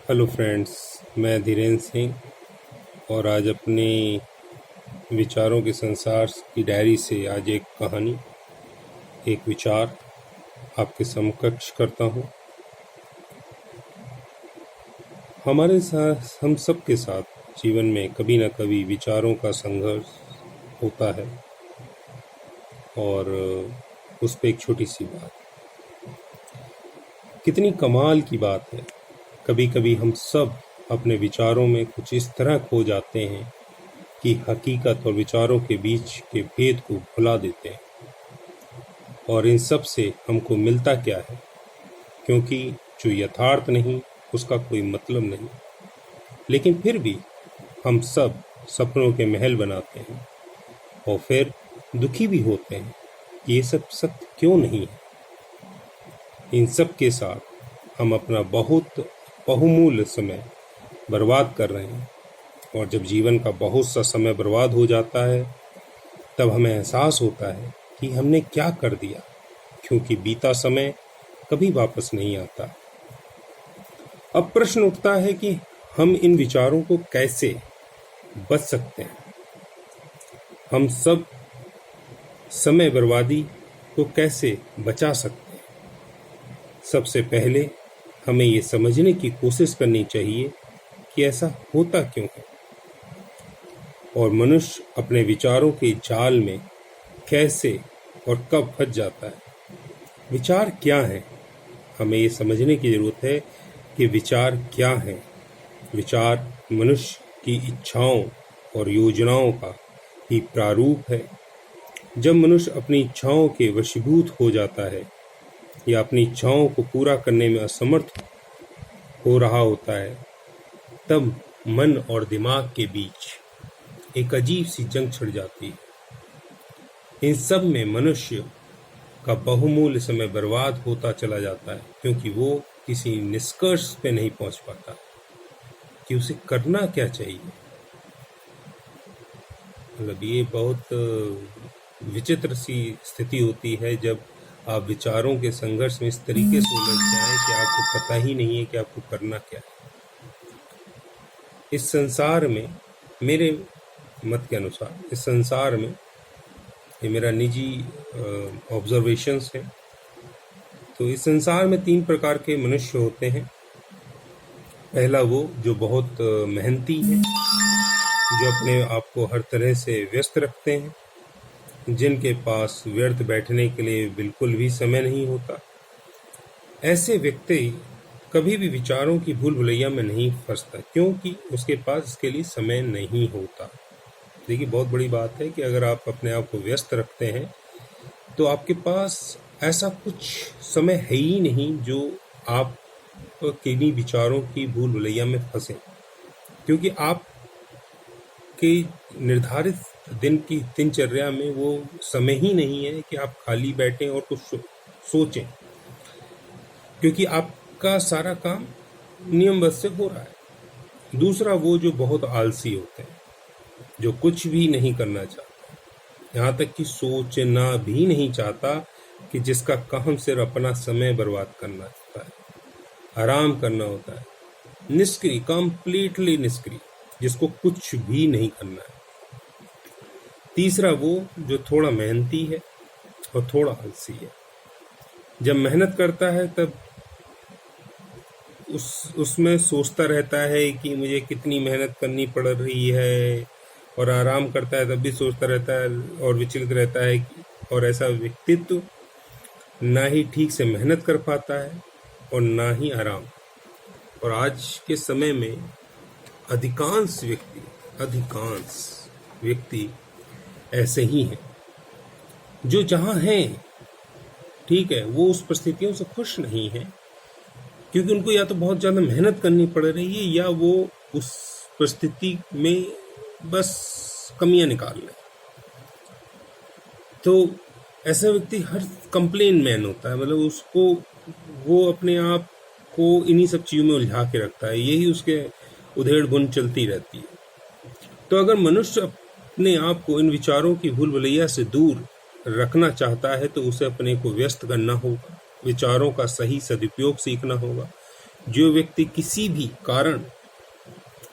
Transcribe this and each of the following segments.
Hello friends, मैं धीरेन्द्र सिंह और आज अपने विचारों के संसार की डायरी से आज एक कहानी, एक विचार आपके समकक्ष करता हूँ। हमारे साथ, हम सब के साथ जीवन में कभी न कभी विचारों का संघर्ष होता है और उस पर एक छोटी सी बात, कितनी कमाल की बात है। कभी कभी हम सब अपने विचारों में कुछ इस तरह खो जाते हैं कि हकीकत और विचारों के बीच के भेद को भुला देते हैं। और इन सब से हमको मिलता क्या है? क्योंकि जो यथार्थ नहीं उसका कोई मतलब नहीं, लेकिन फिर भी हम सब सपनों के महल बनाते हैं और फिर दुखी भी होते हैं कि ये सब सत्य क्यों नहीं है। इन सब के साथ हम अपना बहुत बहुमूल्य समय बर्बाद कर रहे हैं और जब जीवन का बहुत सा समय बर्बाद हो जाता है तब हमें एहसास होता है कि हमने क्या कर दिया, क्योंकि बीता समय कभी वापस नहीं आता। अब प्रश्न उठता है कि हम इन विचारों को कैसे बच सकते हैं। हम सब समय बर्बादी को कैसे बचा सकते हैं। सबसे पहले हमें ये समझने की कोशिश करनी चाहिए कि ऐसा होता क्यों है और मनुष्य अपने विचारों के जाल में कैसे और कब फंस जाता है। विचार क्या है? हमें ये समझने की जरूरत है कि विचार क्या है। विचार मनुष्य की इच्छाओं और योजनाओं का ही प्रारूप है। जब मनुष्य अपनी इच्छाओं के वशीभूत हो जाता है या अपनी इच्छाओं को पूरा करने में असमर्थ हो रहा होता है, तब मन और दिमाग के बीच एक अजीब सी जंग छिड़ जाती है। इन सब में मनुष्य का बहुमूल्य समय बर्बाद होता चला जाता है, क्योंकि वो किसी निष्कर्ष पे नहीं पहुंच पाता कि उसे करना क्या चाहिए। मतलब ये बहुत विचित्र सी स्थिति होती है जब आप विचारों के संघर्ष में इस तरीके से उलझ जाएं कि आपको पता ही नहीं है कि आपको करना क्या है। इस संसार में, मेरे मत के अनुसार, इस संसार में, ये मेरा निजी ऑब्जर्वेशंस है, तो इस संसार में 3 प्रकार के मनुष्य होते हैं। पहला वो जो बहुत मेहनती है, जो अपने आप को हर तरह से व्यस्त रखते हैं, जिनके पास व्यर्थ बैठने के लिए बिल्कुल भी समय नहीं होता। ऐसे व्यक्ति कभी भी विचारों की भूल भुलैया में नहीं फंसता, क्योंकि उसके पास इसके लिए समय नहीं होता। देखिए, बहुत बड़ी बात है कि अगर आप अपने आप को व्यस्त रखते हैं तो आपके पास ऐसा कुछ समय है ही नहीं जो आप किन्हीं विचारों की भूल भुलैया में फंसे, क्योंकि आप के निर्धारित दिन की दिनचर्या में वो समय ही नहीं है कि आप खाली बैठें और कुछ सोचें, क्योंकि आपका सारा काम नियमबद्ध से हो रहा है। दूसरा वो जो बहुत आलसी होते हैं, जो कुछ भी नहीं करना चाहता, यहाँ तक कि सोचना भी नहीं चाहता, कि जिसका काम सिर्फ अपना समय बर्बाद करना होता है, आराम करना होता है, निष्क्रिय, कंप्लीटली निष्क्रिय, जिसको कुछ भी नहीं करना है। तीसरा वो जो थोड़ा मेहनती है और थोड़ा आलसी है। जब मेहनत करता है तब उसमें सोचता रहता है कि मुझे कितनी मेहनत करनी पड़ रही है, और आराम करता है तब भी सोचता रहता है और विचलित रहता है। और ऐसा व्यक्तित्व ना ही ठीक से मेहनत कर पाता है और ना ही आराम। और आज के समय में अधिकांश व्यक्ति ऐसे ही हैं, जो जहाँ हैं ठीक है, वो उस परिस्थितियों से खुश नहीं है, क्योंकि उनको या तो बहुत ज़्यादा मेहनत करनी पड़ रही है या वो उस परिस्थिति में बस कमियां निकाल रहे। तो ऐसा व्यक्ति हर कंप्लेन मैन होता है, मतलब उसको, वो अपने आप को इन्हीं सब चीज़ों में उलझा के रखता है, यही उसके उधेड़ बुन चलती रहती है। तो अगर मनुष्य अपने आप को इन विचारों की भूल भुलैया से दूर रखना चाहता है तो उसे अपने को व्यस्त करना होगा, विचारों का सही सदुपयोग सीखना होगा, जो व्यक्ति किसी भी कारण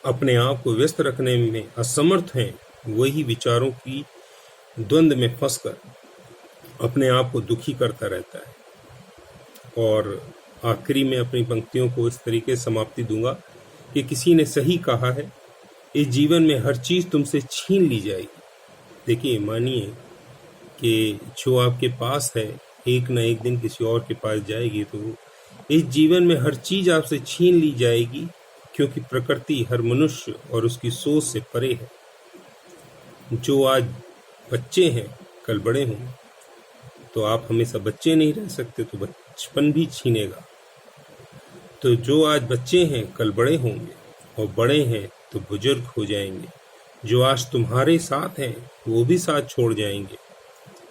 अपने आप को व्यस्त रखने में असमर्थ हैं, वही विचारों की द्वंद में फंसकर अपने आप को दुखी करता रहता है। और आखिरी में अपनी पंक्तियों को इस तरीके से समाप्ति दूंगा कि किसी ने सही कहा है, इस जीवन में हर चीज तुमसे छीन ली जाएगी। देखिए, मानिए कि जो आपके पास है एक न एक दिन किसी और के पास जाएगी, तो इस जीवन में हर चीज आपसे छीन ली जाएगी, क्योंकि प्रकृति हर मनुष्य और उसकी सोच से परे है। जो आज बच्चे हैं कल बड़े होंगे, तो आप हमेशा बच्चे नहीं रह सकते, तो बचपन भी छीनेगा। तो जो आज बच्चे हैं कल बड़े होंगे, और बड़े हैं तो बुजुर्ग हो जाएंगे। जो आज तुम्हारे साथ हैं वो भी साथ छोड़ जाएंगे।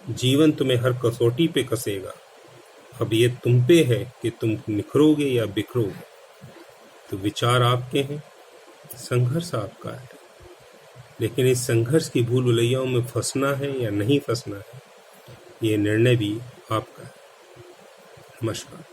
जीवन तुम्हें हर कसौटी पे कसेगा। अब ये तुम पे है कि तुम निखरोगे या बिखरोगे। तो विचार आपके हैं, संघर्ष आपका है, लेकिन इस संघर्ष की भूल भुलैयाओं में फंसना है या नहीं फंसना है, ये निर्णय भी आपका है। नमस्कार।